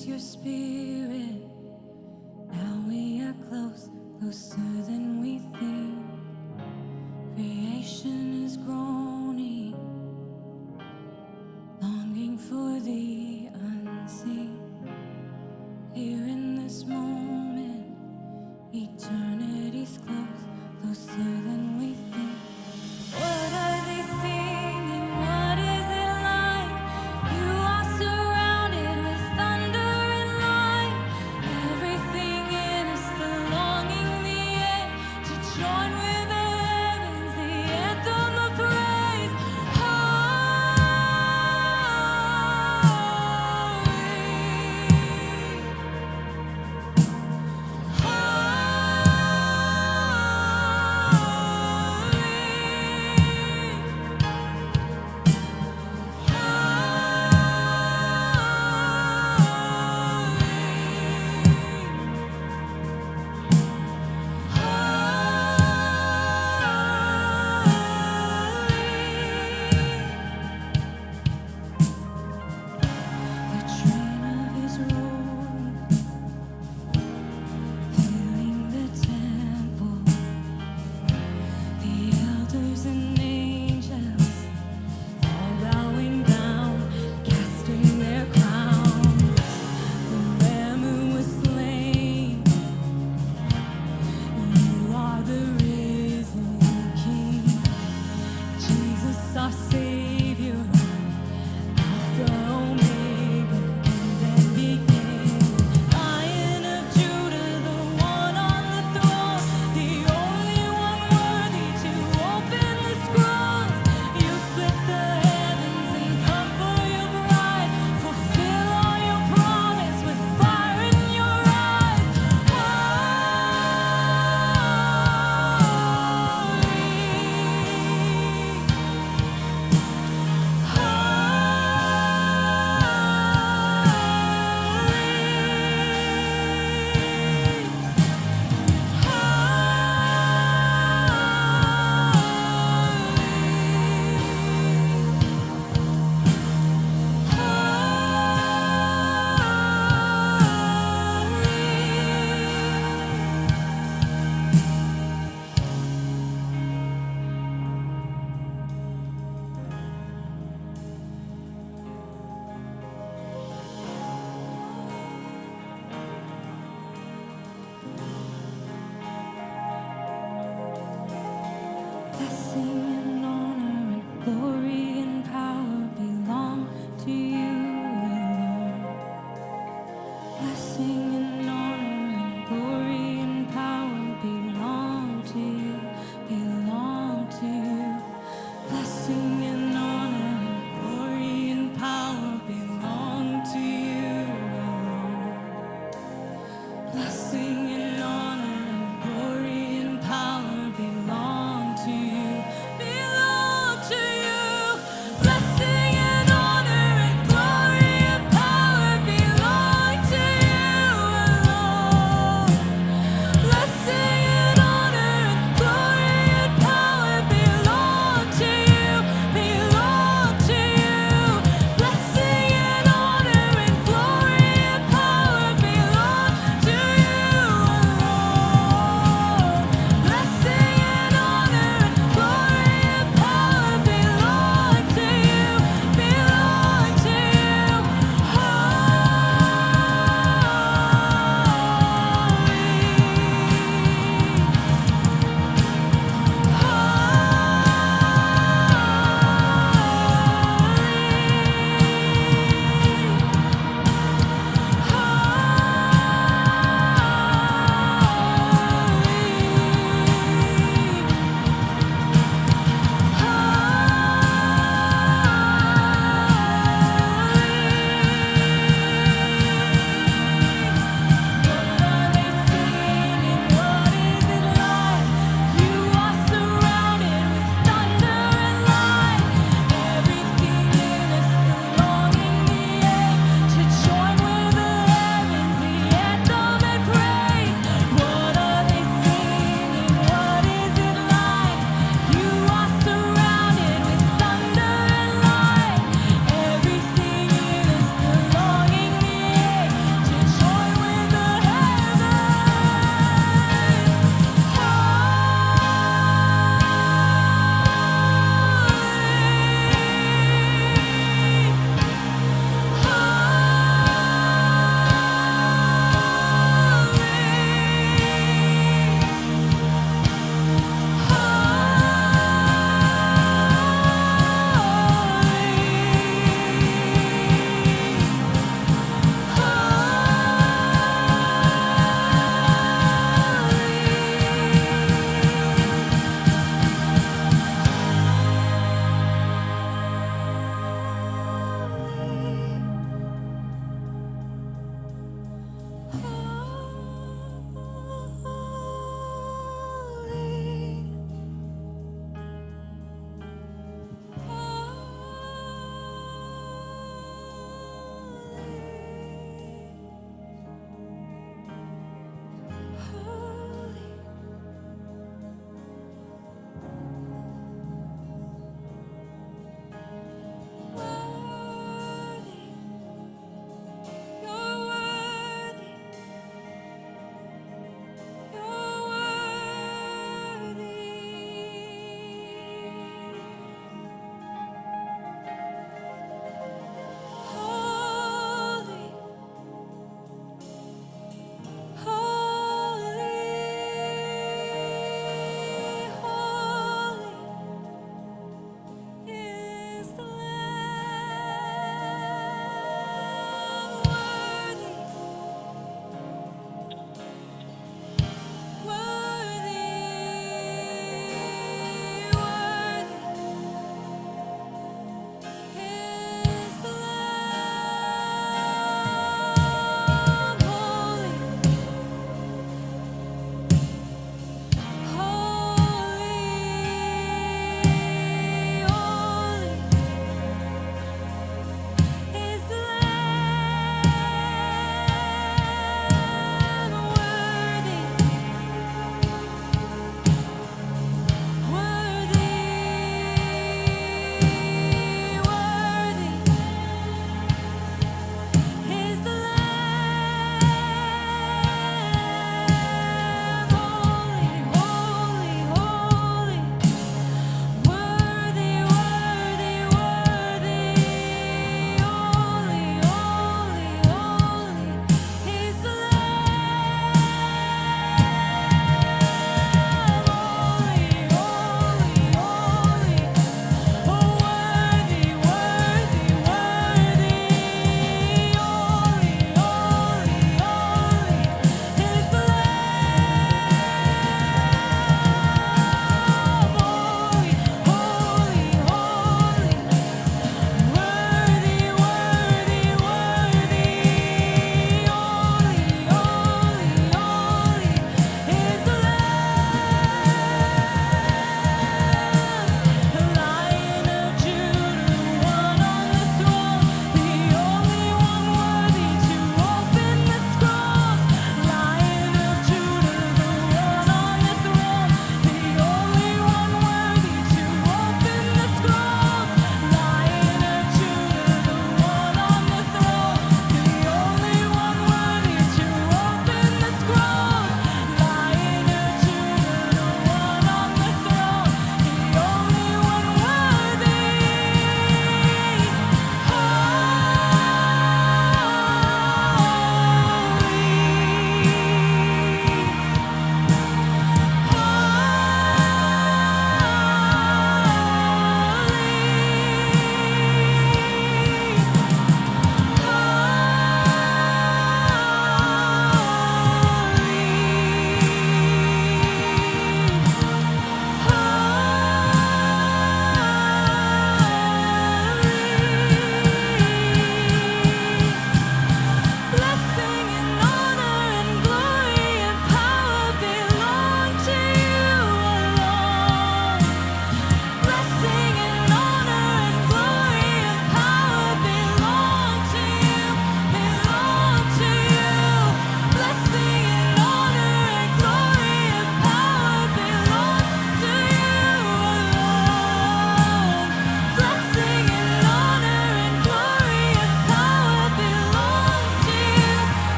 us your spirit. Now we are close, closer than we think. Creation is groaning, longing for the unseen. Here in this moment, eternity's close, closer than we think. What are they singing? What is it like? You are surrounded with thunder and light. Everything in us, the longing, the end, to join with the heavens, the anthem of praise. Our Savior, Alpha, Omega, end and beginning. Lion of Judah, the one on the throne, the only one worthy to open the scrolls. You split the heavens and come for your bride. Fulfill all your promise with fire in your eyes. Blessing and honor and glory and power belong to you alone. Blessing and honor and glory and power belong to you, belong to you. Blessing and honor and glory and power belong to you alone. Blessing and honor and glory and power belong to you, belong to you.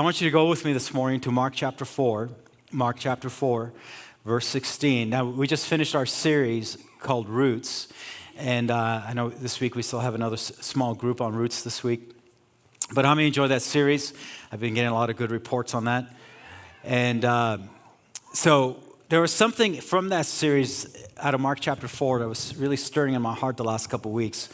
want you to go with me this morning to Mark chapter 4, verse 16. Now, we just finished our series called Roots, and I know this week we still have another small group on Roots this week. But how many enjoyed that series? I've been getting a lot of good reports on that. And so there was something from that series out of Mark chapter 4 that was really stirring in my heart the last couple of weeks.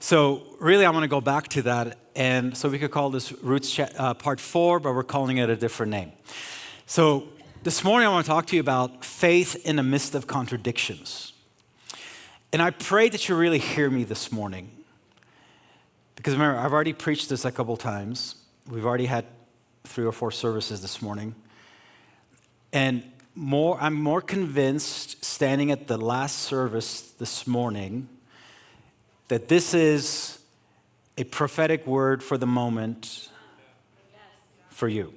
So really, I want to go back to that. And so we could call this Roots part 4, but we're calling it a different name. So this morning, I want to talk to you about faith in the midst of contradictions. And I pray that you really hear me this morning. Because remember, I've already preached this a couple times. We've already had 3 or 4 services this morning. And I'm more convinced, standing at the last service this morning, that this is a prophetic word for the moment for you.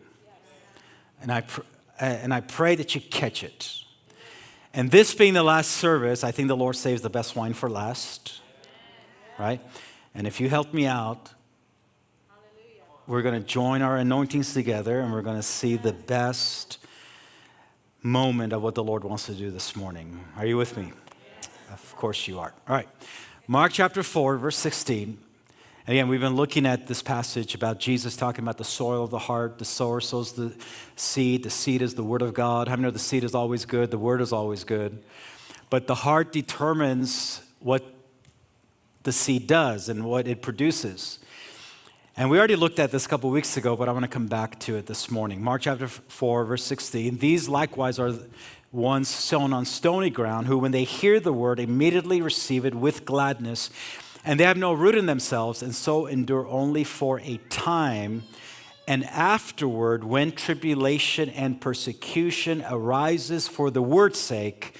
And I pray that you catch it. And this being the last service, I think the Lord saves the best wine for last, right? And if you help me out, we're going to join our anointings together and we're going to see the best moment of what the Lord wants to do this morning. Are you with me? Of course you are. All right. Mark chapter 4, verse 16. Again, we've been looking at this passage about Jesus talking about the soil of the heart. The sower sows the seed. The seed is the word of God. How many know the seed is always good? The word is always good. But the heart determines what the seed does and what it produces. And we already looked at this a couple of weeks ago, but I want to come back to it this morning. Mark chapter 4, verse 16. These likewise are ones sown on stony ground, who when they hear the word immediately receive it with gladness, and they have no root in themselves, and so endure only for a time. And afterward, when tribulation and persecution arises for the word's sake,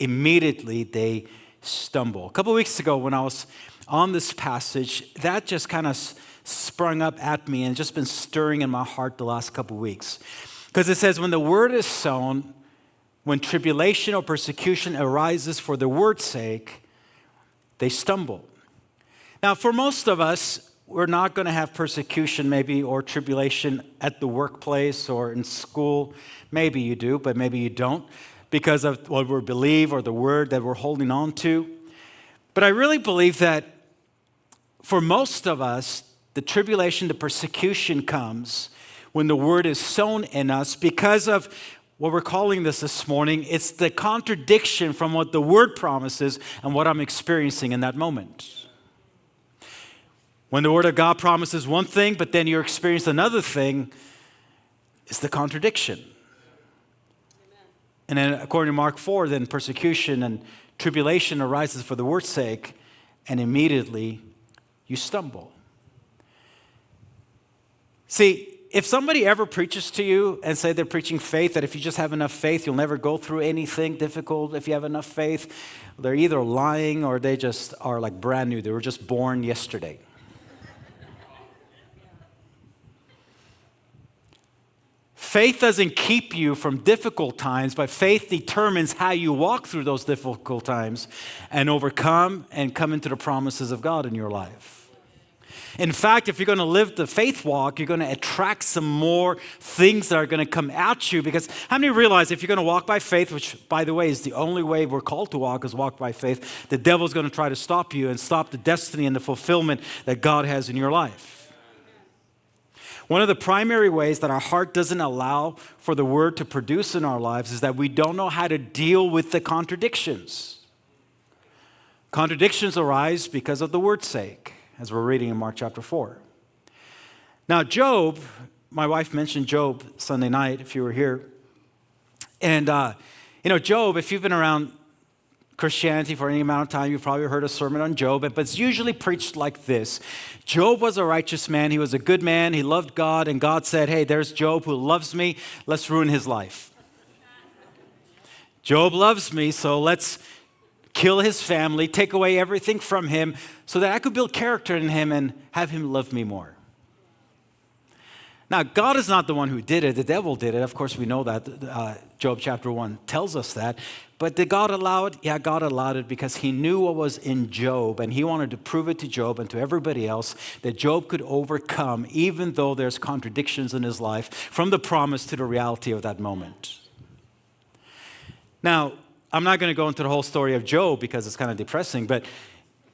immediately they stumble. A couple of weeks ago when I was on this passage, that just kind of sprung up at me and just been stirring in my heart the last couple of weeks. Because it says, when the word is sown, when tribulation or persecution arises for the word's sake, they stumble. Now, for most of us, we're not going to have persecution maybe or tribulation at the workplace or in school. Maybe you do, but maybe you don't because of what we believe or the word that we're holding on to. But I really believe that for most of us, the tribulation, the persecution comes when the word is sown in us because of what we're calling this morning. It's the contradiction from what the word promises and what I'm experiencing in that moment. When the word of God promises one thing, but then you experience another thing, it's the contradiction. Amen. And then according to Mark 4, then persecution and tribulation arises for the word's sake, and immediately you stumble. See, if somebody ever preaches to you and say they're preaching faith, that if you just have enough faith, you'll never go through anything difficult if you have enough faith, they're either lying or they just are like brand new. They were just born yesterday. Faith doesn't keep you from difficult times, but faith determines how you walk through those difficult times and overcome and come into the promises of God in your life. In fact, if you're going to live the faith walk, you're going to attract some more things that are going to come at you. Because how many realize if you're going to walk by faith, which, by the way, is the only way we're called to walk, is walk by faith, the devil's going to try to stop you and stop the destiny and the fulfillment that God has in your life. One of the primary ways that our heart doesn't allow for the word to produce in our lives is that we don't know how to deal with the contradictions. Contradictions arise because of the word's sake, as we're reading in Mark chapter 4. Now, Job, my wife mentioned Job Sunday night, if you were here. And, Job, if you've been around Christianity for any amount of time, you've probably heard a sermon on Job, but it's usually preached like this. Job was a righteous man. He was a good man. He loved God, and God said, hey, there's Job who loves me. Let's ruin his life. Job loves me, so let's kill his family, take away everything from him so that I could build character in him and have him love me more. Now, God is not the one who did it. The devil did it. Of course, we know that. Job chapter 1 tells us that. But did God allow it? Yeah, God allowed it because he knew what was in Job, and he wanted to prove it to Job and to everybody else that Job could overcome, even though there's contradictions in his life, from the promise to the reality of that moment. Now, I'm not going to go into the whole story of Job because it's kind of depressing, but,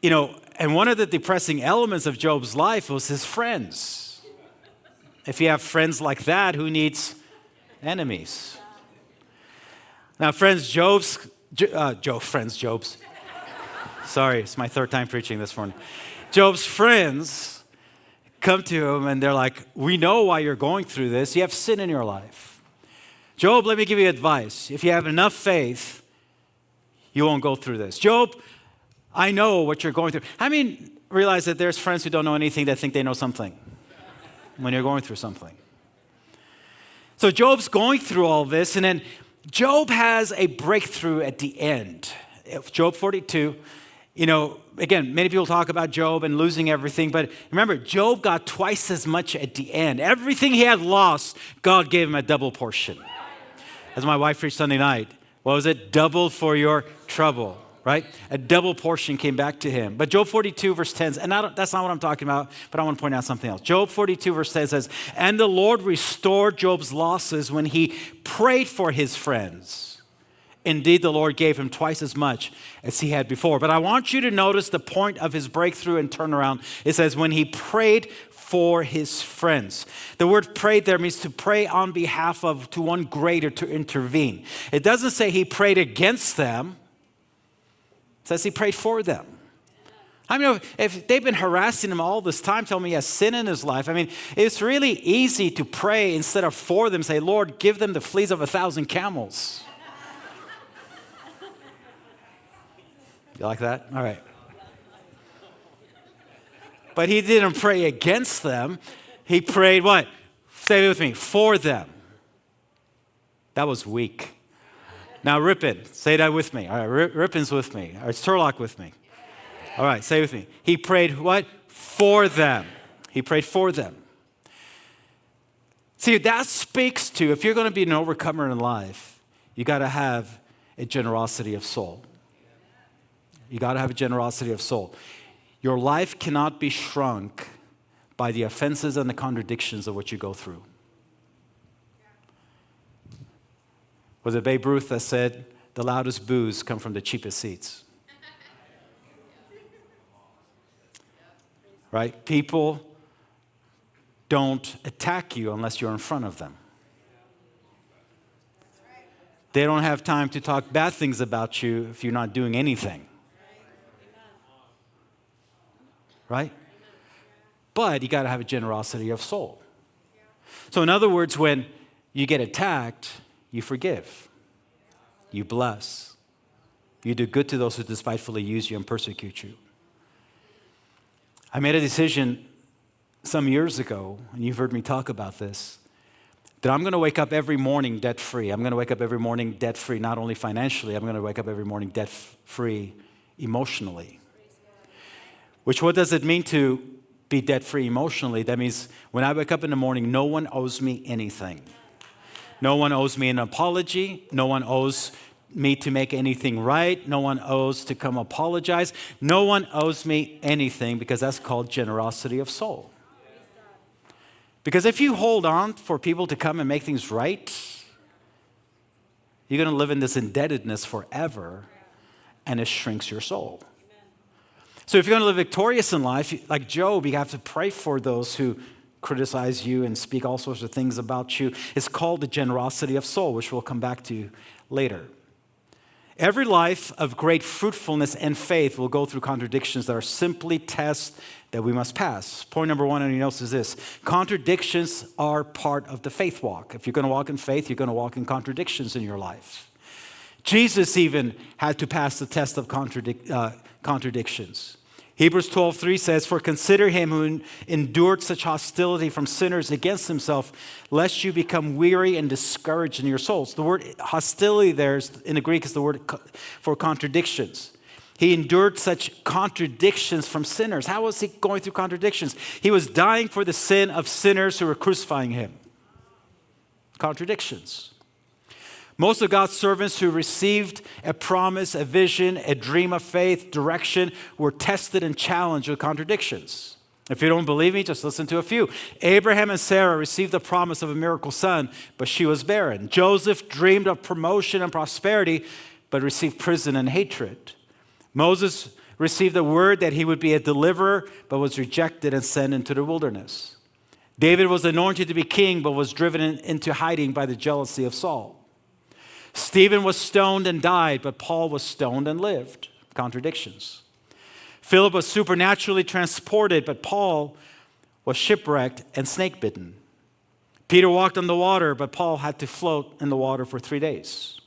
and one of the depressing elements of Job's life was his friends. If you have friends like that, who needs enemies? Now, Job's. Sorry, it's my third time preaching this morning. Job's friends come to him and they're like, we know why you're going through this. You have sin in your life. Job, let me give you advice. If you have enough faith, you won't go through this. Job, I know what you're going through. Realize that there's friends who don't know anything that think they know something when you're going through something. So Job's going through all this, and then Job has a breakthrough at the end. Job 42, again, many people talk about Job and losing everything, but remember, Job got twice as much at the end. Everything he had lost, God gave him a double portion. As my wife preached Sunday night, what was it? Double for your trouble. Right? A double portion came back to him. But Job 42 verse 10, and that's not what I'm talking about, but I want to point out something else. Job 42 verse 10 says, and the Lord restored Job's losses when he prayed for his friends. Indeed, the Lord gave him twice as much as he had before. But I want you to notice the point of his breakthrough and turnaround. It says, when he prayed for his friends. The word prayed there means to pray on behalf of, to one greater, to intervene. It doesn't say he prayed against them. It says he prayed for them. If they've been harassing him all this time, telling me he has sin in his life, it's really easy to pray instead of for them, say, Lord, give them the fleas of 1,000 camels. You like that? All right. But he didn't pray against them. He prayed what? Say it with me, for them. That was weak. Now, Ripon, say that with me. All right, Ripon's with me. All right, Turlock with me. All right, say it with me. He prayed what? For them. He prayed for them. See, that speaks to, if you're going to be an overcomer in life, you got to have a generosity of soul. You got to have a generosity of soul. Your life cannot be shrunk by the offenses and the contradictions of what you go through. Was it Babe Ruth that said, the loudest boos come from the cheapest seats? Right? People don't attack you unless you're in front of them. They don't have time to talk bad things about you if you're not doing anything. Right? But you got to have a generosity of soul. So in other words, when you get attacked, you forgive, you bless, you do good to those who despitefully use you and persecute you. I made a decision some years ago, and you've heard me talk about this, that I'm going to wake up every morning debt-free. I'm going to wake up every morning debt-free, not only financially, I'm going to wake up every morning debt-free emotionally. Which, what does it mean to be debt-free emotionally? That means when I wake up in the morning, no one owes me anything. No one owes me an apology. No one owes me to make anything right. No one owes to come apologize. No one owes me anything, because that's called generosity of soul. Because if you hold on for people to come and make things right, you're going to live in this indebtedness forever, and it shrinks your soul. So if you're going to live victorious in life, like Job, you have to pray for those who criticize you and speak all sorts of things about you. It's called the generosity of soul, which we'll come back to later. Every life of great fruitfulness and faith will go through contradictions that are simply tests that we must pass. Point number one on your notes is this: contradictions are part of the faith walk. If you're going to walk in faith, you're going to walk in contradictions in your life. Jesus even had to pass the test of contradictions. Hebrews 12:3 says, "For consider him who endured such hostility from sinners against himself, lest you become weary and discouraged in your souls." The word hostility there in the Greek is the word for contradictions. He endured such contradictions from sinners. How was he going through contradictions? He was dying for the sin of sinners who were crucifying him. Contradictions. Most of God's servants who received a promise, a vision, a dream of faith, direction, were tested and challenged with contradictions. If you don't believe me, just listen to a few. Abraham and Sarah received the promise of a miracle son, but she was barren. Joseph dreamed of promotion and prosperity, but received prison and hatred. Moses received the word that he would be a deliverer, but was rejected and sent into the wilderness. David was anointed to be king, but was driven into hiding by the jealousy of Saul. Stephen was stoned and died, but Paul was stoned and lived. Contradictions. Philip was supernaturally transported, but Paul was shipwrecked and snake-bitten. Peter walked on the water, but Paul had to float in the water for 3 days.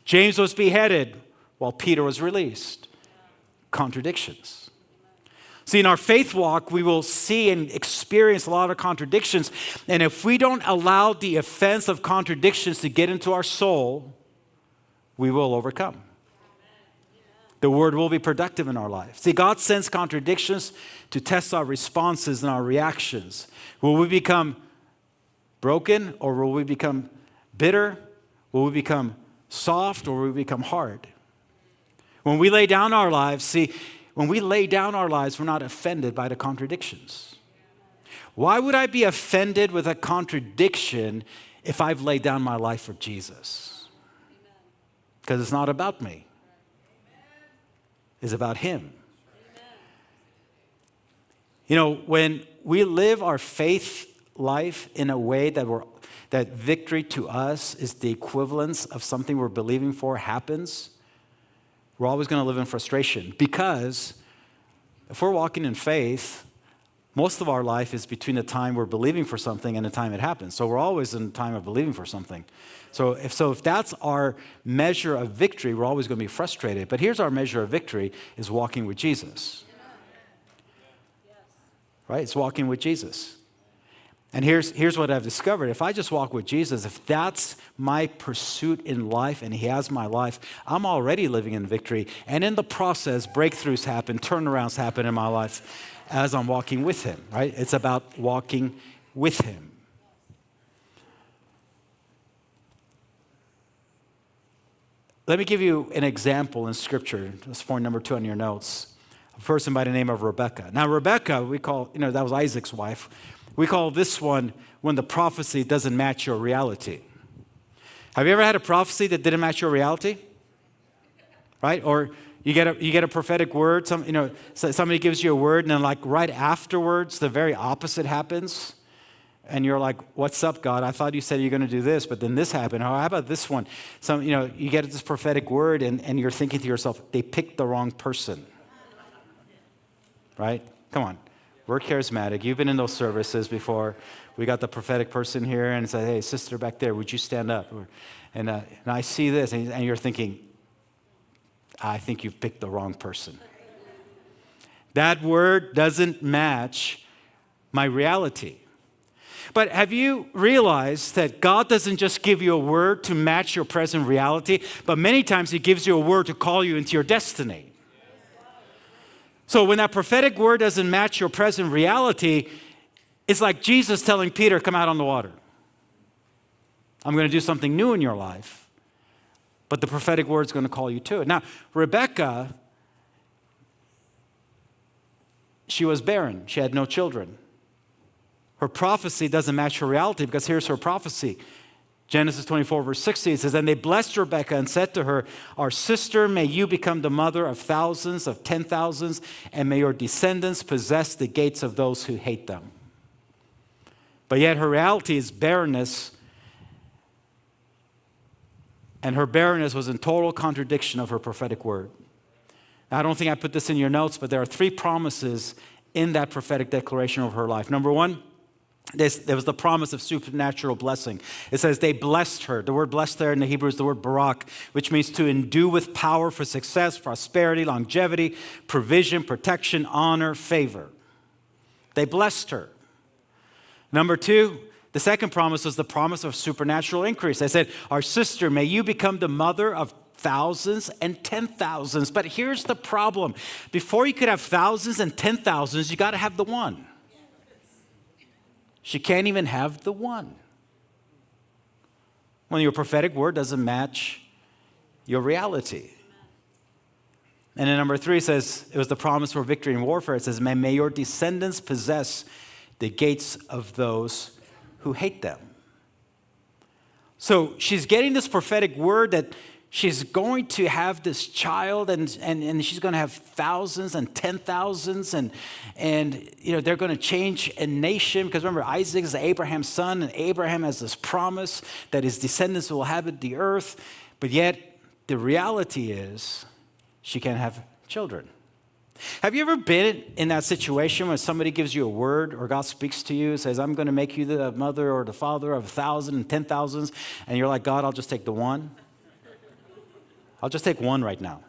James was beheaded, while Peter was released. Contradictions. See, in our faith walk, we will see and experience a lot of contradictions. And if we don't allow the offense of contradictions to get into our soul, we will overcome. The word will be productive in our life. See, God sends contradictions to test our responses and our reactions. Will we become broken, or will we become bitter? Will we become soft, or will we become hard? When we lay down our lives, we're not offended by the contradictions. Why would I be offended with a contradiction if I've laid down my life for Jesus? Because it's not about me. It's about Him. You know, when we live our faith life in a way that victory to us is the equivalence of something we're believing for happens, we're always going to live in frustration, because if we're walking in faith, most of our life is between the time we're believing for something and the time it happens. So we're always in the time of believing for something. So if that's our measure of victory, we're always going to be frustrated. But here's our measure of victory, is walking with Jesus. Right? It's walking with Jesus. And here's what I've discovered. If I just walk with Jesus, if that's my pursuit in life and He has my life, I'm already living in victory. And in the process, breakthroughs happen, turnarounds happen in my life as I'm walking with Him, right? It's about walking with Him. Let me give you an example in Scripture. That's point number 2 on your notes. A person by the name of Rebecca. Now, Rebecca, we call, that was Isaac's wife. We call this one when the prophecy doesn't match your reality. Have you ever had a prophecy that didn't match your reality? Right? Or you get a prophetic word, somebody gives you a word, and then like right afterwards, the very opposite happens. And you're like, what's up, God? I thought you said you're going to do this, but then this happened. Or how about this one? You get this prophetic word, and you're thinking to yourself, they picked the wrong person. Right? Come on. We're charismatic. You've been in those services before. We got the prophetic person here and say, hey, sister back there, would you stand up? And I see this, and you're thinking, I think you've picked the wrong person. That word doesn't match my reality. But have you realized that God doesn't just give you a word to match your present reality, but many times He gives you a word to call you into your destiny? So when that prophetic word doesn't match your present reality, it's like Jesus telling Peter, come out on the water. I'm going to do something new in your life. But the prophetic word is going to call you to it. Now, Rebecca, she was barren. She had no children. Her prophecy doesn't match her reality, because here's her prophecy. Genesis 24, verse 60, it says, and they blessed Rebekah and said to her, our sister, may you become the mother of thousands, of 10,000s, and may your descendants possess the gates of those who hate them. But yet her reality is barrenness, and her barrenness was in total contradiction of her prophetic word. Now, I don't think I put this in your notes, but there are 3 promises in that prophetic declaration of her life. Number 1, there was the promise of supernatural blessing. It says they blessed her. The word blessed there in the Hebrew is the word barak, which means to endue with power for success, prosperity, longevity, provision, protection, honor, favor. They blessed her. Number 2, the second promise was the promise of supernatural increase. They said, our sister, may you become the mother of thousands and 10,000s. But here's the problem. Before you could have thousands and 10,000s, you got to have the one. She can't even have the one. When your prophetic word doesn't match your reality. And then number 3 says, it was the promise for victory in warfare. It says, may your descendants possess the gates of those who hate them. So she's getting this prophetic word that she's going to have this child and she's going to have thousands and 10,000s and they're going to change a nation, because remember, Isaac is Abraham's son, and Abraham has this promise that his descendants will inhabit the earth. But yet the reality is she can't have children. Have you ever been in that situation when somebody gives you a word or God speaks to you and says, I'm going to make you the mother or the father of 1,000 and 10,000s, and you're like, God, I'll just take the one. I'll just take one right now.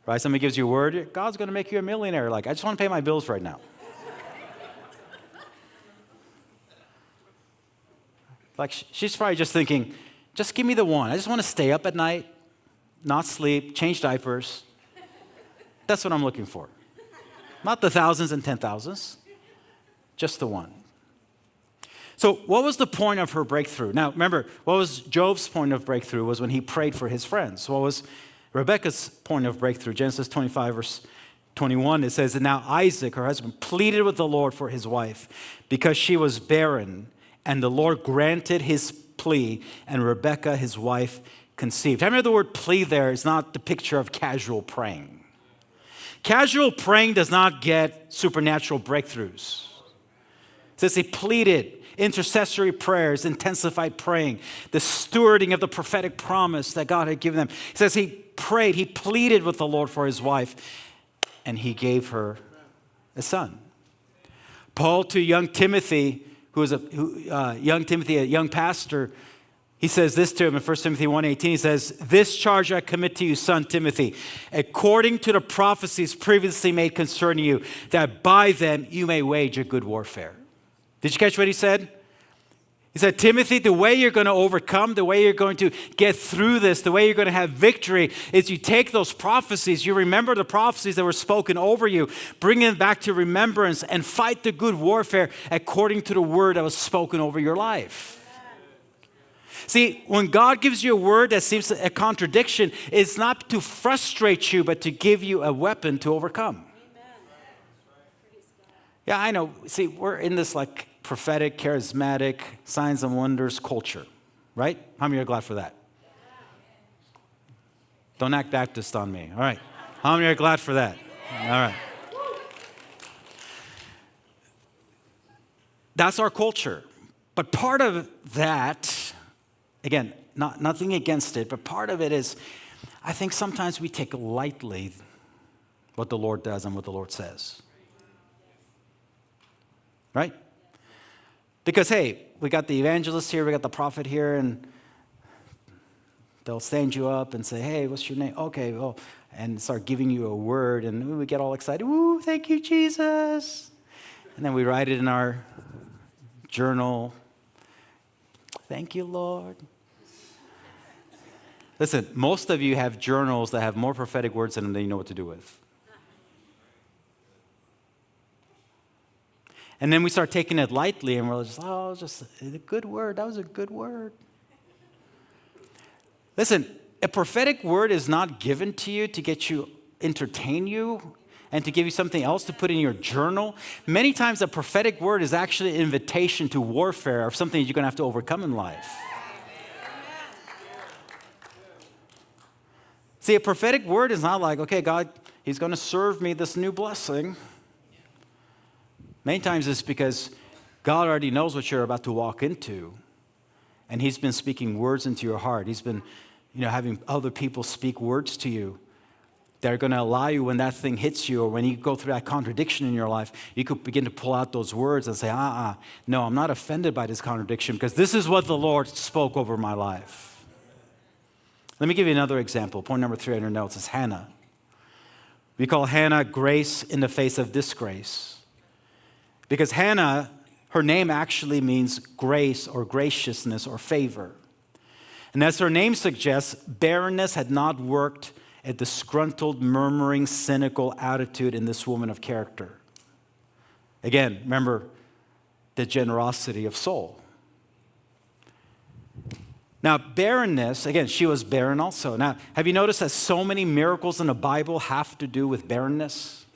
Right? Somebody gives you a word, God's going to make you a millionaire. Like, I just want to pay my bills right now. Like, she's probably just thinking, just give me the one. I just want to stay up at night, not sleep, change diapers. That's what I'm looking for. Not the thousands and 10,000s, just the one. So what was the point of her breakthrough? Now, remember, what was Job's point of breakthrough was when he prayed for his friends. What was Rebekah's point of breakthrough? Genesis 25, verse 21, it says, and now Isaac, her husband, pleaded with the Lord for his wife because she was barren, and the Lord granted his plea, and Rebekah, his wife, conceived. How many of the word plea there is not the picture of casual praying? Casual praying does not get supernatural breakthroughs. It says he pleaded, intercessory prayers, intensified praying, the stewarding of the prophetic promise that God had given them. It says he prayed, he pleaded with the Lord for his wife, and he gave her a son. Paul to young Timothy, a young pastor, he says this to him in 1 Timothy 1:18. He says, this charge I commit to you, son Timothy, according to the prophecies previously made concerning you, that by them you may wage a good warfare. Did you catch what he said? He said, Timothy, the way you're going to overcome, the way you're going to get through this, the way you're going to have victory is you take those prophecies, you remember the prophecies that were spoken over you, bring them back to remembrance and fight the good warfare according to the word that was spoken over your life. See, when God gives you a word that seems a contradiction, it's not to frustrate you, but to give you a weapon to overcome. Yeah, I know. See, we're in this like prophetic, charismatic, signs and wonders culture, right? How many are glad for that? Don't act Baptist on me. All right. How many are glad for that? All right. That's our culture. But part of that, again, nothing against it, but part of it is, I think sometimes we take lightly what the Lord does and what the Lord says. Right? Because, hey, we got the evangelist here, we got the prophet here, and they'll stand you up and say, hey, what's your name? Okay, well, and start giving you a word, and we get all excited. Woo, thank you, Jesus. And then we write it in our journal. Thank you, Lord. Listen, most of you have journals that have more prophetic words in them than you know what to do with. And then we start taking it lightly, and we're just a good word. That was a good word. Listen, a prophetic word is not given to you to get you, entertain you, and to give you something else to put in your journal. Many times a prophetic word is actually an invitation to warfare or something you're going to have to overcome in life. See, a prophetic word is not like, okay, God, he's going to serve me this new blessing. Many times it's because God already knows what you're about to walk into, and he's been speaking words into your heart. He's been, having other people speak words to you that are going to allow you, when that thing hits you or when you go through that contradiction in your life, you could begin to pull out those words and say, no, I'm not offended by this contradiction because this is what the Lord spoke over my life. Let me give you another example. Point number 3 on your notes is Hannah. We call Hannah grace in the face of disgrace. Because Hannah, her name actually means grace or graciousness or favor. And as her name suggests, barrenness had not worked a disgruntled, murmuring, cynical attitude in this woman of character. Again, remember the generosity of soul. Now, barrenness, again, she was barren also. Now, have you noticed that so many miracles in the Bible have to do with barrenness?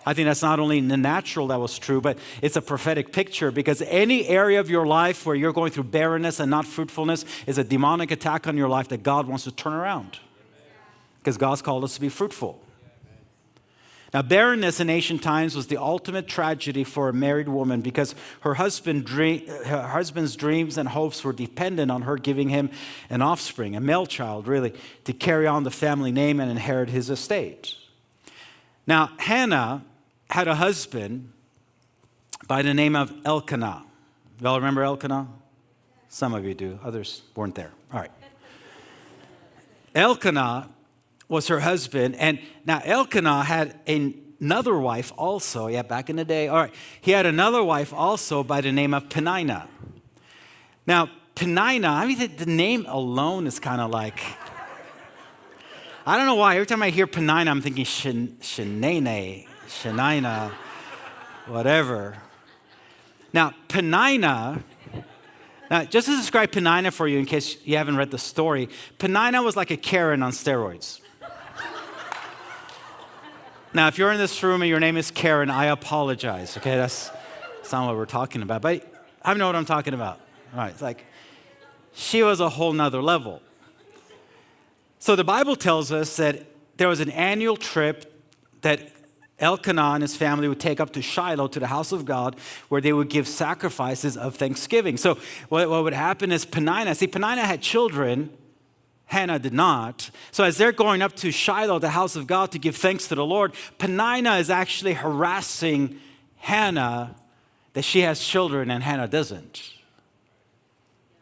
I think that's not only in the natural that was true, but it's a prophetic picture, because any area of your life where you're going through barrenness and not fruitfulness is a demonic attack on your life that God wants to turn around, because God's called us to be fruitful. Now, barrenness in ancient times was the ultimate tragedy for a married woman, because her husband's dreams and hopes were dependent on her giving him an offspring, a male child, really, to carry on the family name and inherit his estate. Now, Hannah had a husband by the name of Elkanah. Y'all remember Elkanah? Some of you do. Others weren't there. All right. Elkanah was her husband. And now Elkanah had another wife also. Yeah, back in the day. All right. He had another wife also by the name of Peninnah. Now, Peninnah, I mean, the name alone is kind of like, I don't know why. Every time I hear Peninnah, I'm thinking Shenina, whatever. Now, Peninnah, just to describe Peninnah for you in case you haven't read the story, Peninnah was like a Karen on steroids. Now, if you're in this room and your name is Karen, I apologize, okay? That's not what we're talking about, but I know what I'm talking about. All right, it's like, she was a whole nother level. So the Bible tells us that there was an annual trip that Elkanah and his family would take up to Shiloh, to the house of God, where they would give sacrifices of thanksgiving. So what would happen is Peninnah had children, Hannah did not. So as they're going up to Shiloh, the house of God, to give thanks to the Lord, Peninnah is actually harassing Hannah that she has children and Hannah doesn't.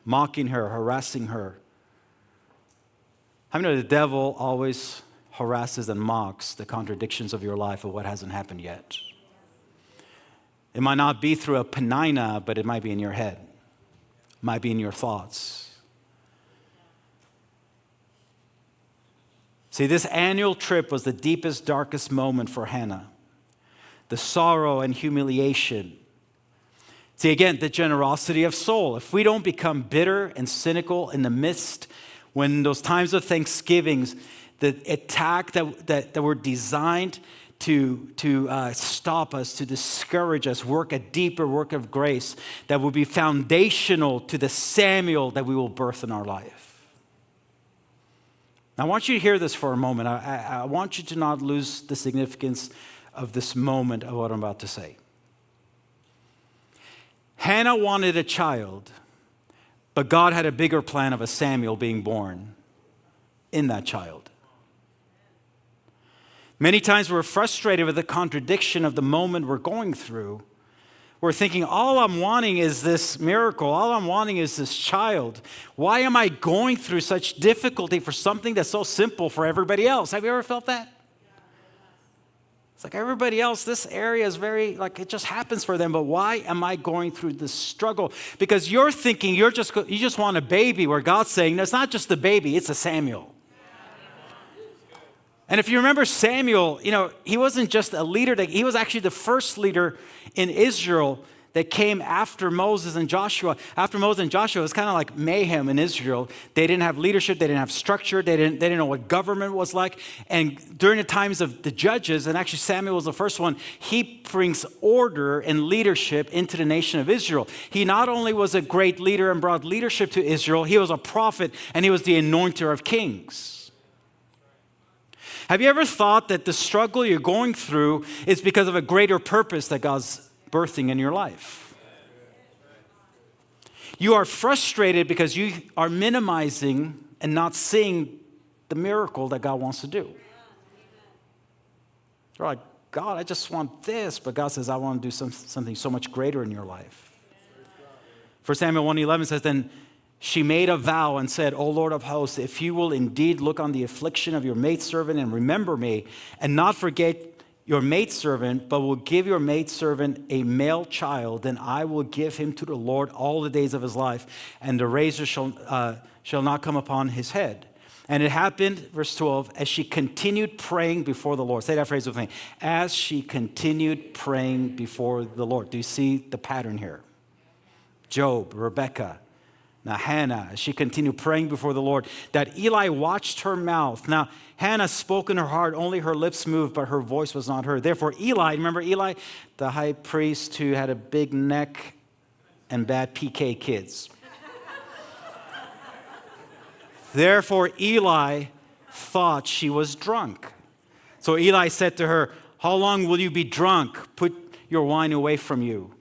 Mocking her, harassing her. How many know the devil always harasses and mocks the contradictions of your life of what hasn't happened yet? It might not be through a Peninnah, but it might be in your head. It might be in your thoughts. See, this annual trip was the deepest, darkest moment for Hannah. The sorrow and humiliation. See, again, the generosity of soul. If we don't become bitter and cynical in the midst, when those times of thanksgivings, the attack that were designed to stop us, to discourage us, work a deeper work of grace that will be foundational to the Samuel that we will birth in our life. I want you to hear this for a moment. I want you to not lose the significance of this moment of what I'm about to say. Hannah wanted a child, but God had a bigger plan of a Samuel being born in that child. Many times we're frustrated with the contradiction of the moment we're going through. We're thinking, all I'm wanting is this miracle. All I'm wanting is this child. Why am I going through such difficulty for something that's so simple for everybody else? Have you ever felt that? It's like everybody else, this area is very, like it just happens for them. But why am I going through this struggle? Because you're thinking you just want a baby, where God's saying, no, it's not just the baby, it's a Samuel. And if you remember Samuel, he wasn't just a leader, he was actually the first leader in Israel that came after Moses and Joshua. After Moses and Joshua, it was kind of like mayhem in Israel. They didn't have leadership, they didn't have structure, they didn't know what government was like. And during the times of the judges, and actually Samuel was the first one, he brings order and leadership into the nation of Israel. He not only was a great leader and brought leadership to Israel, he was a prophet and he was the anointer of kings. Have you ever thought that the struggle you're going through is because of a greater purpose that God's birthing in your life? You are frustrated because you are minimizing and not seeing the miracle that God wants to do. You're like, God, I just want this, but God says, I want to do something so much greater in your life. 1 Samuel 1:11 says, then she made a vow and said, O Lord of hosts, if you will indeed look on the affliction of your maidservant and remember me, and not forget your maidservant, but will give your maidservant a male child, then I will give him to the Lord all the days of his life, and the razor shall shall not come upon his head. And it happened, verse 12, as she continued praying before the Lord. Say that phrase with me. As she continued praying before the Lord. Do you see the pattern here? Job, Rebekah, now Hannah, as she continued praying before the Lord, that Eli watched her mouth. Now, Hannah spoke in her heart, only her lips moved, but her voice was not heard. Therefore, Eli, remember Eli, the high priest who had a big neck and bad PK kids. Therefore, Eli thought she was drunk. So Eli said to her, how long will you be drunk? Put your wine away from you.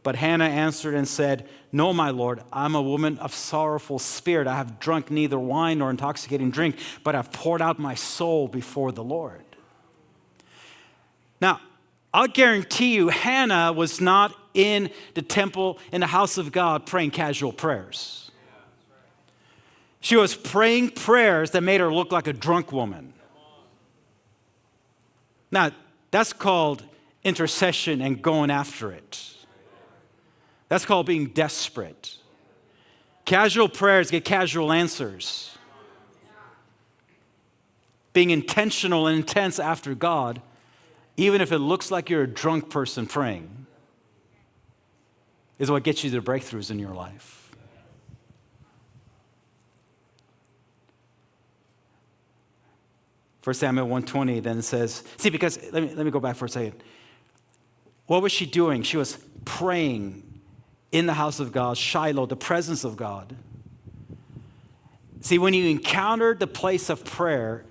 But Hannah answered and said, no, my Lord, I'm a woman of sorrowful spirit. I have drunk neither wine nor intoxicating drink, but I've poured out my soul before the Lord. Now, I'll guarantee you, Hannah was not in the temple, in the house of God, praying casual prayers. She was praying prayers that made her look like a drunk woman. Now, that's called intercession and going after it. That's called being desperate. Casual prayers get casual answers. Being intentional and intense after God, even if it looks like you're a drunk person praying, is what gets you the breakthroughs in your life. 1 Samuel 1:20 then says, see, because, let me go back for a second. What was she doing? She was praying in the house of God, Shiloh, the presence of God. See, when you encounter the place of prayer,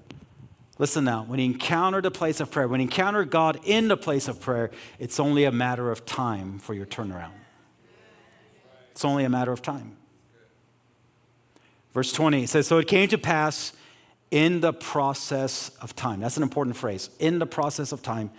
listen now, when you encounter the place of prayer, when you encounter God in the place of prayer, it's only a matter of time for your turnaround. It's only a matter of time. Verse 20, it says, so it came to pass in the process of time. That's an important phrase. In the process of time,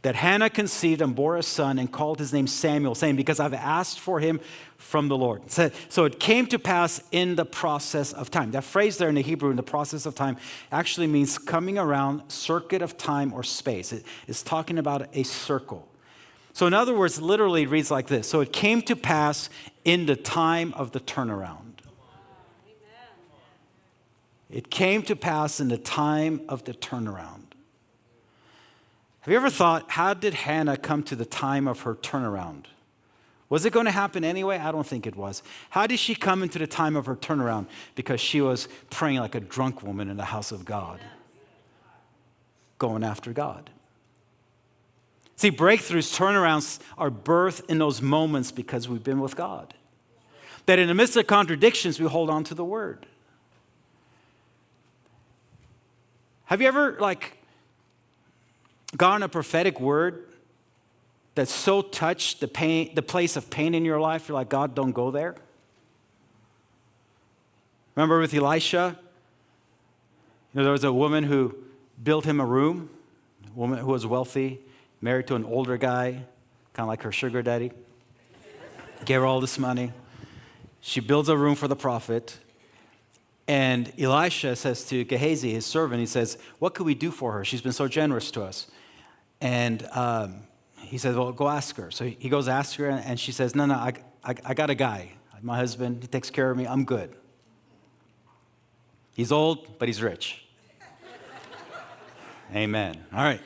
that Hannah conceived and bore a son and called his name Samuel, saying, because I've asked for him from the Lord. So it came to pass in the process of time. That phrase there in the Hebrew, in the process of time, actually means coming around circuit of time or space. It's talking about a circle. So in other words, literally it reads like this. So it came to pass in the time of the turnaround. It came to pass in the time of the turnaround. Have you ever thought, how did Hannah come to the time of her turnaround? Was it going to happen anyway? I don't think it was. How did she come into the time of her turnaround? Because she was praying like a drunk woman in the house of God, going after God. See, breakthroughs, turnarounds are birthed in those moments because we've been with God. That in the midst of contradictions, we hold on to the word. Have you ever, gotten a prophetic word that so touched the place of pain in your life, you're like, God, don't go there? Remember with Elisha? There was a woman who built him a room, a woman who was wealthy, married to an older guy, kind of like her sugar daddy. Gave her all this money. She builds a room for the prophet. And Elisha says to Gehazi, his servant, he says, what could we do for her? She's been so generous to us. And he says, well, go ask her. So he goes ask her, and she says, no, I got a guy. My husband, he takes care of me. I'm good. He's old, but he's rich. Amen. All right.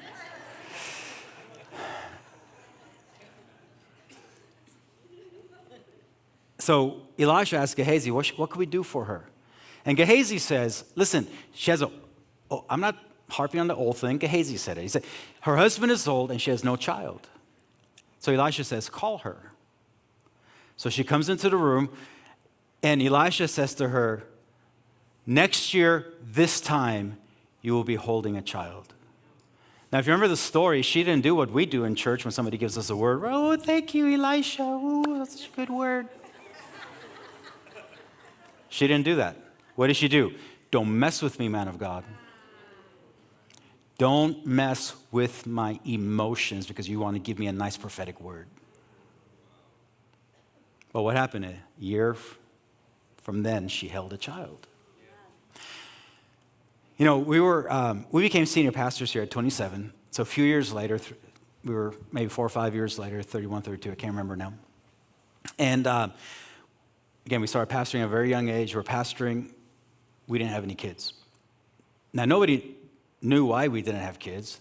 So Elisha asks Gehazi, what can we do for her? And Gehazi says, listen, she has I'm not harping on the old thing. Gehazi said it. He said, her husband is old and she has no child. So Elisha says, call her. So she comes into the room and Elisha says to her, next year, this time, you will be holding a child. Now, if you remember the story, she didn't do what we do in church when somebody gives us a word. Oh, thank you, Elisha. Oh, that's such a good word. She didn't do that. What did she do? Don't mess with me, man of God. Don't mess with my emotions because you want to give me a nice prophetic word. But what happened? A year from then, she held a child. We became senior pastors here at 27. So a few years later, we were maybe 4 or 5 years later, 31, 32, I can't remember now. And again, we started pastoring at a very young age. We're pastoring we didn't have any kids. Now, nobody knew why we didn't have kids.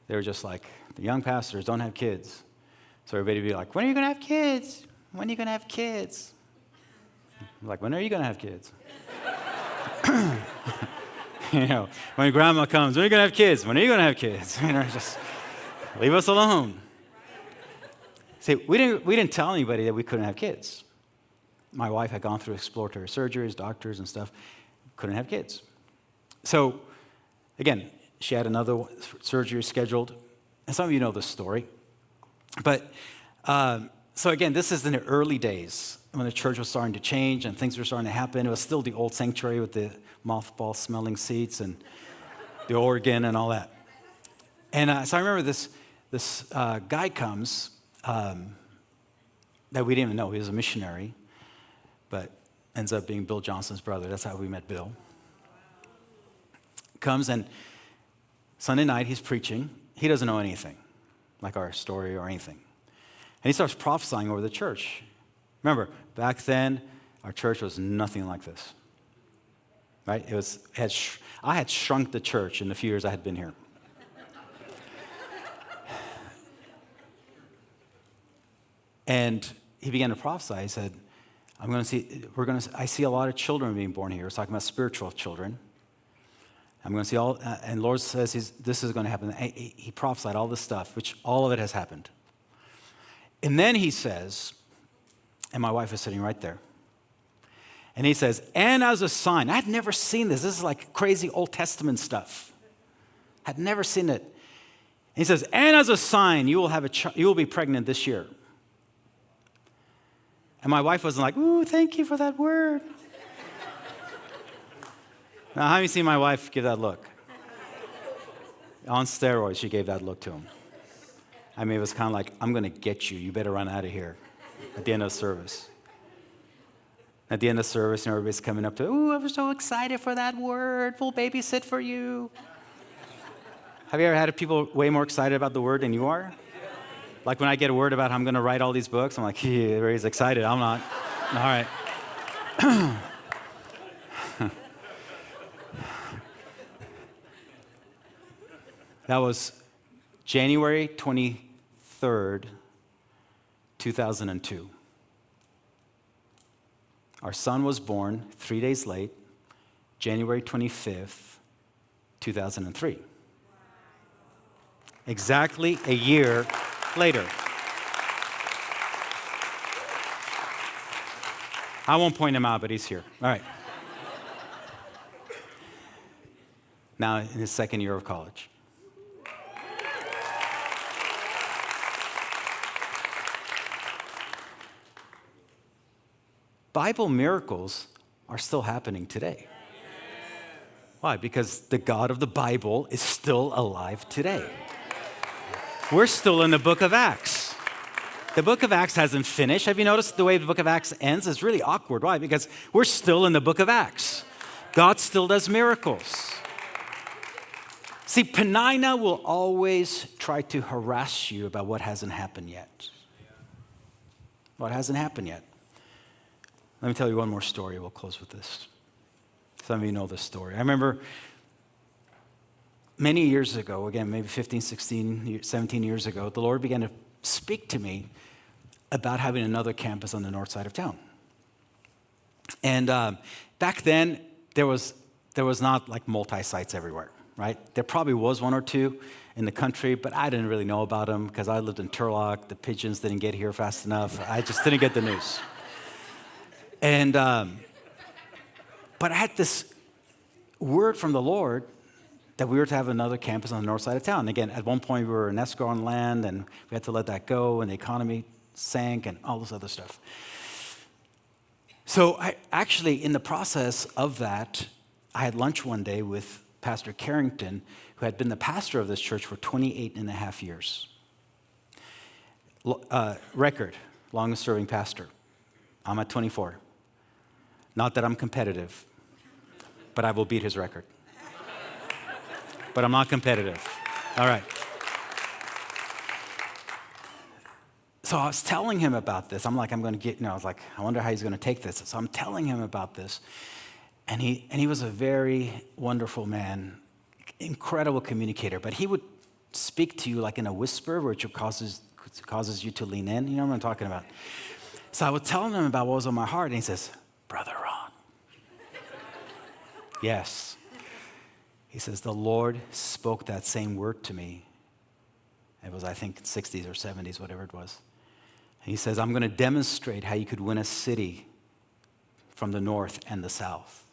They were just like, the young pastors don't have kids. So everybody would be like, when are you going to have kids? When are you going to have kids? I'm like, when are you going to have kids? When grandma comes, when are you going to have kids? When are you going to have kids? Just leave us alone. See, we didn't tell anybody that we couldn't have kids. My wife had gone through exploratory surgeries, doctors and stuff, couldn't have kids. So, again, she had another surgery scheduled. And some of you know this story. But, so again, this is in the early days when the church was starting to change and things were starting to happen. It was still the old sanctuary with the mothball smelling seats and the organ and all that. And so I remember this guy comes that we didn't even know. He was a missionary, but ends up being Bill Johnson's brother. That's how we met Bill. Comes and Sunday night he's preaching. He doesn't know anything, like our story or anything. And he starts prophesying over the church. Remember, back then, our church was nothing like this. Right? I had shrunk the church in the few years I had been here. And he began to prophesy. He said, I see a lot of children being born here. He's talking about spiritual children. I'm going to see all, and Lord says this is going to happen. He prophesied all this stuff, which all of it has happened. And then he says, and my wife is sitting right there, and he says, and as a sign, I had never seen this. This is like crazy Old Testament stuff. I'd never seen it. And he says, and as a sign, you will be pregnant this year. And my wife wasn't like, ooh, thank you for that word. Now, how many seen my wife give that look? On steroids, she gave that look to him. I mean, it was kind of like, I'm going to get you. You better run out of here at the end of service. At the end of service, everybody's coming up to, ooh, I'm so excited for that word. We'll babysit for you. Have you ever had people way more excited about the word than you are? Like when I get a word about how I'm going to write all these books, I'm like, yeah, everybody's excited. I'm not. All right. That was January 23rd, 2002. Our son was born 3 days late, January 25th, 2003. Exactly a year later. I won't point him out, but he's here. All right. Now in his second year of college. Bible miracles are still happening today. Why? Because the God of the Bible is still alive today. We're still in the book of Acts. The book of Acts hasn't finished. Have you noticed the way the book of Acts ends? It's really awkward. Why? Because we're still in the book of Acts. God still does miracles. See, Penina will always try to harass you about what hasn't happened yet. What hasn't happened yet. Let me tell you one more story. We'll close with this. Some of you know this story. I remember many years ago, again, maybe 15, 16, 17 years ago, the Lord began to speak to me about having another campus on the north side of town. And back then, there was not like multi-sites everywhere, right? There probably was one or two in the country, but I didn't really know about them because I lived in Turlock. The pigeons didn't get here fast enough. I just didn't get the news. And, but I had this word from the Lord that we were to have another campus on the north side of town. Again, at one point we were in escrow on land and we had to let that go and the economy sank and all this other stuff. So I actually, in the process of that, I had lunch one day with Pastor Carrington, who had been the pastor of this church for 28 and a half years. Record, longest serving pastor. I'm at 24. Not that I'm competitive, but I will beat his record. But I'm not competitive. All right. So I was telling him about this. I'm like, I was like, I wonder how he's going to take this. So I'm telling him about this. And he was a very wonderful man, incredible communicator, but he would speak to you like in a whisper, which causes you to lean in. You know what I'm talking about? So I was telling him about what was on my heart, and he says, Brother Ron. Yes. He says, the Lord spoke that same word to me. It was, I think, 60s or 70s, whatever it was. And he says, I'm going to demonstrate how you could win a city from the north and the south.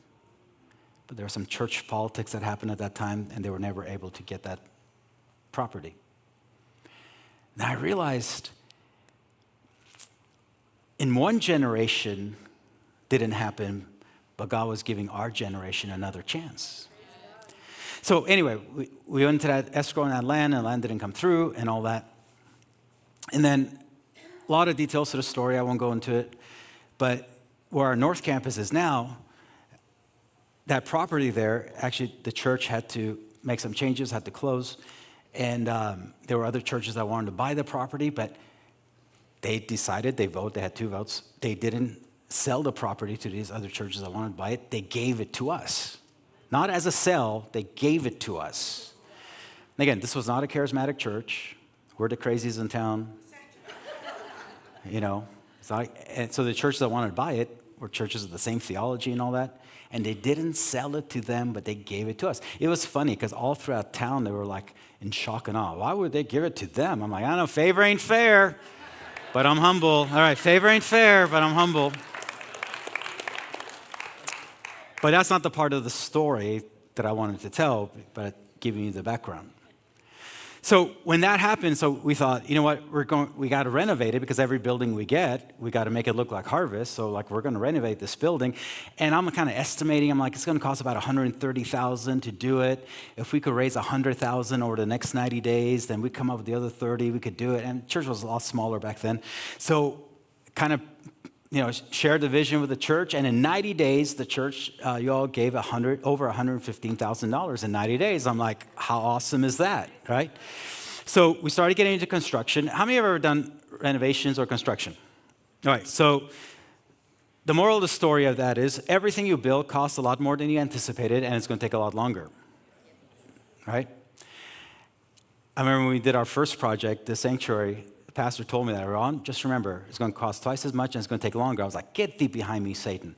But there was some church politics that happened at that time, and they were never able to get that property. Now I realized in one generation didn't happen, but God was giving our generation another chance. So anyway, we went into that escrow on that land, and the land didn't come through and all that. And then a lot of details to the story, I won't go into it, but where our North Campus is now, that property there, actually the church had to make some changes, had to close, and there were other churches that wanted to buy the property, but they decided, they had 2 votes, they didn't sell the property to these other churches that wanted to buy it, they gave it to us. Not as a sale, they gave it to us. And again, this was not a charismatic church. We're the crazies in town. You know, and so the churches that wanted to buy it were churches with the same theology and all that. And they didn't sell it to them, but they gave it to us. It was funny because all throughout town, they were like in shock and awe. Why would they give it to them? I'm like, I know, favor ain't fair, but I'm humble. All right, favor ain't fair, but I'm humble. But that's not the part of the story that I wanted to tell, but giving you the background. So when that happened, so we thought, you know what, we got to renovate it because every building we get, we got to make it look like Harvest. So like we're going to renovate this building, and I'm kind of estimating. I'm like, it's going to cost about $130,000 to do it. If we could raise $100,000 over the next 90 days, then we come up with the other 30. We could do it. And church was a lot smaller back then, so kind of shared the vision with the church. And in 90 days, the church you all gave over $115,000 in 90 days. I'm like, how awesome is that, right? So we started getting into construction. How many have ever done renovations or construction? All right, so the moral of the story of that is everything you build costs a lot more than you anticipated, and it's going to take a lot longer, right? I remember when we did our first project, the sanctuary, the pastor told me that, Ron, just remember, it's going to cost twice as much and it's going to take longer. I was like, get thee behind me, Satan.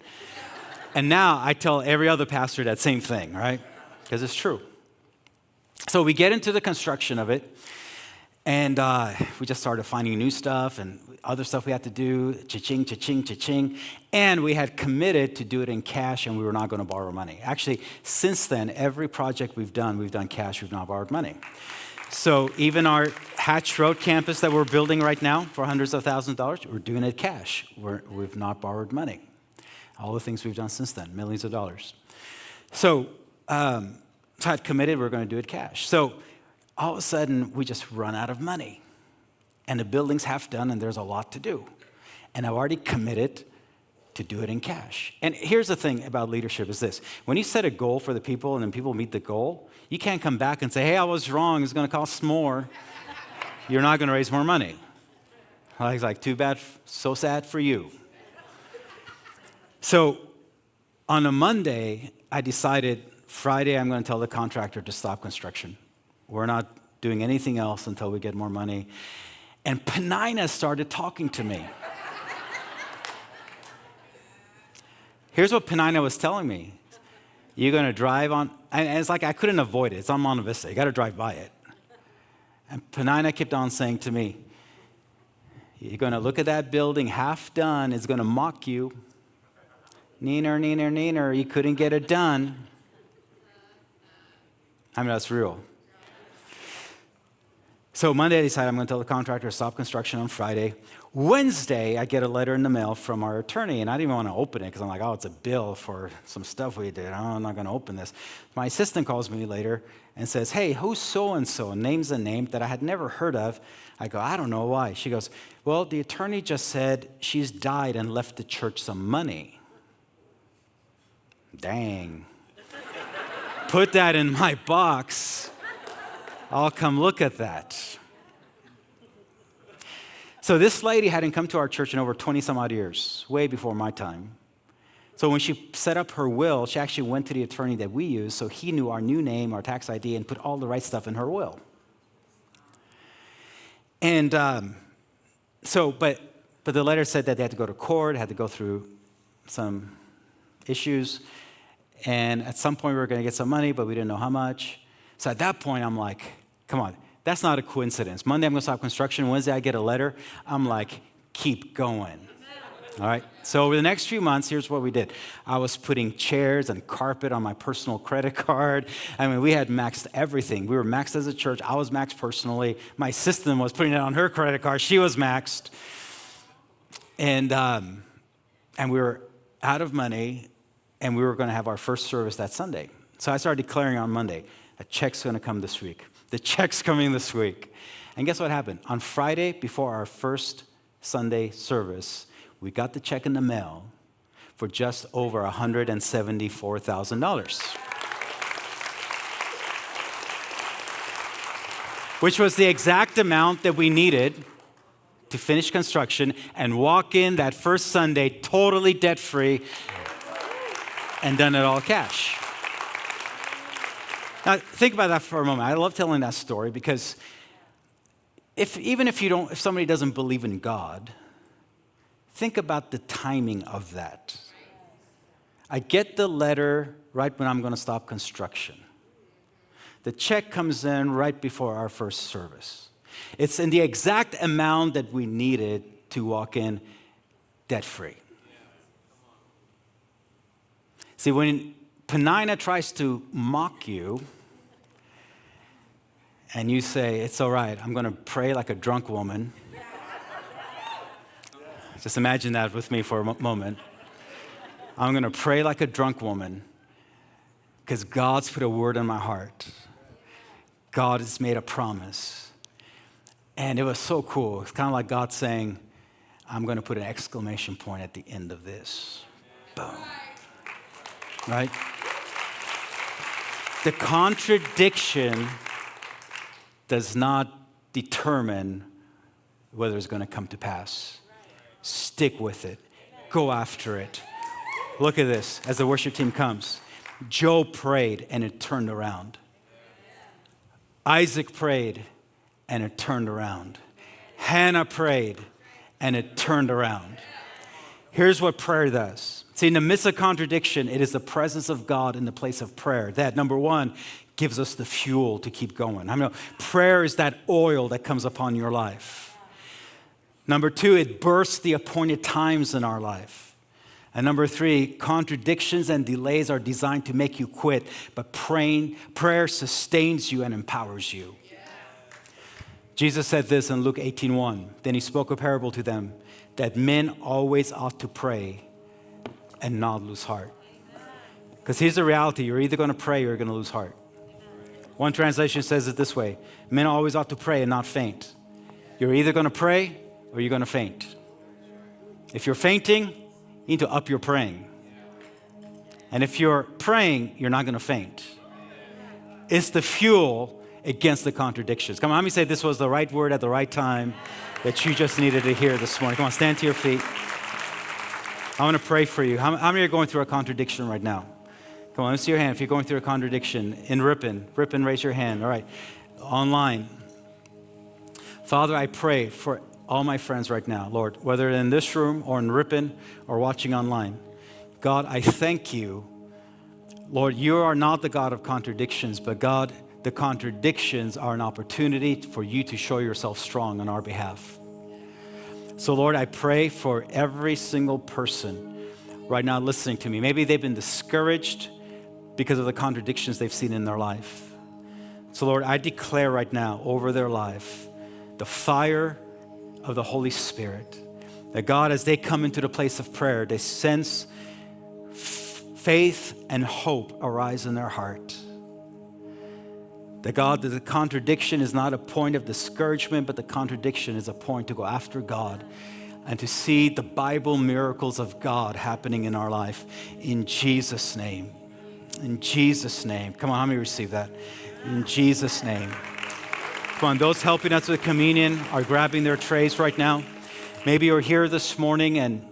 And now I tell every other pastor that same thing, right? Because it's true. So we get into the construction of it, and we just started finding new stuff and other stuff we had to do, cha-ching, cha-ching, cha-ching. And we had committed to do it in cash, and we were not going to borrow money. Actually, since then, every project we've done cash, we've not borrowed money. So even our Hatch Road campus that we're building right now for hundreds of thousands of dollars, we're doing it cash. We've not borrowed money. All the things we've done since then, millions of dollars. So I had committed we're going to do it cash. So all of a sudden, we just run out of money. And the building's half done, and there's a lot to do. And I've already committed to do it in cash. And here's the thing about leadership is this. When you set a goal for the people and then people meet the goal, you can't come back and say, hey, I was wrong. It's going to cost more. You're not going to raise more money. I was like, too bad, so sad for you. So on a Monday, I decided Friday I'm going to tell the contractor to stop construction. We're not doing anything else until we get more money. And Penina started talking to me. Here's what Penina was telling me. You're going to drive on, and it's like I couldn't avoid it. It's on Monte Vista. You got to drive by it. And Penina kept on saying to me, you're going to look at that building half done. It's going to mock you. Neener, neener, neener. You couldn't get it done. I mean, that's real. So Monday, I decided I'm going to tell the contractor to stop construction on Friday. Wednesday, I get a letter in the mail from our attorney, and I didn't even want to open it because I'm like, oh, it's a bill for some stuff we did. I'm not going to open this. My assistant calls me later and says, hey, who's so-and-so? And names a name that I had never heard of. I go, I don't know why. She goes, well, the attorney just said she's died and left the church some money. Dang. Put that in my box. I'll come look at that. So this lady hadn't come to our church in over 20 some odd years, way before my time. So when she set up her will, she actually went to the attorney that we use, so he knew our new name, our tax ID, and put all the right stuff in her will. And but the letter said that they had to go to court, had to go through some issues, and at some point we were going to get some money, but we didn't know how much. So at that point, I'm like, come on, that's not a coincidence. Monday, I'm going to stop construction. Wednesday, I get a letter. I'm like, keep going. All right? So over the next few months, here's what we did. I was putting chairs and carpet on my personal credit card. I mean, we had maxed everything. We were maxed as a church. I was maxed personally. My assistant was putting it on her credit card. She was maxed. And we were out of money, and we were going to have our first service that Sunday. So I started declaring on Monday, a check's going to come this week. The check's coming this week. And guess what happened? On Friday, before our first Sunday service, we got the check in the mail for just over $174,000. Which was the exact amount that we needed to finish construction and walk in that first Sunday totally debt-free and done it all cash. Now, think about that for a moment. I love telling that story because if somebody doesn't believe in God, think about the timing of that. I get the letter right when I'm going to stop construction. The check comes in right before our first service. It's in the exact amount that we needed to walk in debt-free. See, when Penina tries to mock you, and you say, it's all right, I'm going to pray like a drunk woman. Just imagine that with me for a moment. I'm going to pray like a drunk woman because God's put a word in my heart. God has made a promise. And it was so cool. It's kind of like God saying, I'm going to put an exclamation point at the end of this. Boom. Right? The contradiction does not determine whether it's going to come to pass. Stick with it. Go after it. Look at this as the worship team comes. Job prayed and it turned around. Isaac prayed and it turned around. Hannah prayed and it turned around. Here's what prayer does. See, in the midst of contradiction, it is the presence of God in the place of prayer that, number one, gives us the fuel to keep going. I mean, prayer is that oil that comes upon your life. Number two, it bursts the appointed times in our life. And number three, contradictions and delays are designed to make you quit, but prayer sustains you and empowers you. Jesus said this in Luke 18:1. Then he spoke a parable to them that men always ought to pray and not lose heart. Because here's the reality. You're either going to pray or you're going to lose heart. One translation says it this way. Men always ought to pray and not faint. You're either going to pray or you're going to faint. If you're fainting, you need to up your praying. And if you're praying, you're not going to faint. It's the fuel against the contradictions. Come on, let me say this was the right word at the right time that you just needed to hear this morning. Come on, stand to your feet. I want to pray for you. How many are going through a contradiction right now? Come on, let me see your hand if you're going through a contradiction. In Ripon, raise your hand. All right. Online. Father, I pray for all my friends right now, Lord, whether in this room or in Ripon or watching online. God, I thank you. Lord, you are not the God of contradictions, but God, the contradictions are an opportunity for you to show yourself strong on our behalf. So, Lord, I pray for every single person right now listening to me. Maybe they've been discouraged because of the contradictions they've seen in their life. So, Lord, I declare right now over their life the fire of the Holy Spirit. That God, as they come into the place of prayer, they sense faith and hope arise in their heart. That God, that the contradiction is not a point of discouragement, but the contradiction is a point to go after God and to see the Bible miracles of God happening in our life. In Jesus' name. In Jesus' name. Come on, how many receive that? In Jesus' name. Come on, those helping us with communion are grabbing their trays right now. Maybe you're here this morning and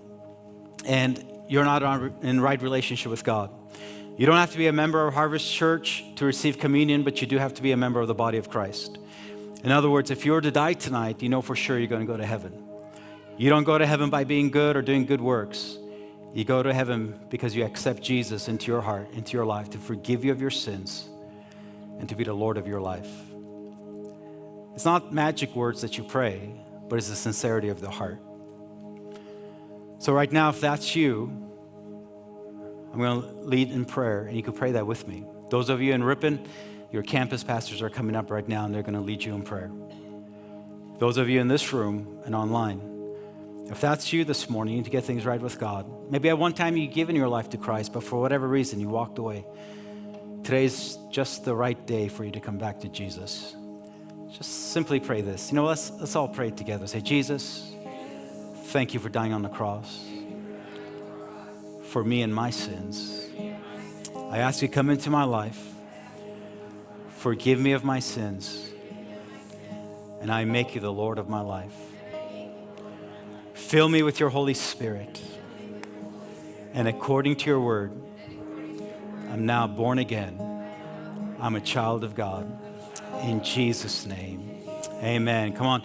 you're not in right relationship with God. You don't have to be a member of Harvest Church to receive communion, but you do have to be a member of the body of Christ. In other words, if you were to die tonight, you know for sure you're going to go to heaven. You don't go to heaven by being good or doing good works. You go to heaven because you accept Jesus into your heart, into your life, to forgive you of your sins and to be the Lord of your life. It's not magic words that you pray, but it's the sincerity of the heart. So right now, if that's you, I'm going to lead in prayer, and you can pray that with me. Those of you in Ripon, your campus pastors are coming up right now, and they're going to lead you in prayer. Those of you in this room and online, if that's you this morning, you need to get things right with God. Maybe at one time you've given your life to Christ, but for whatever reason, you walked away. Today's just the right day for you to come back to Jesus. Just simply pray this. Let's all pray together. Say, Jesus, thank you for dying on the cross for me and my sins. I ask you to come into my life, forgive me of my sins, and I make you the Lord of my life. Fill me with your Holy Spirit, and according to your word, I'm now born again. I'm a child of God. In Jesus' name, amen. Come on.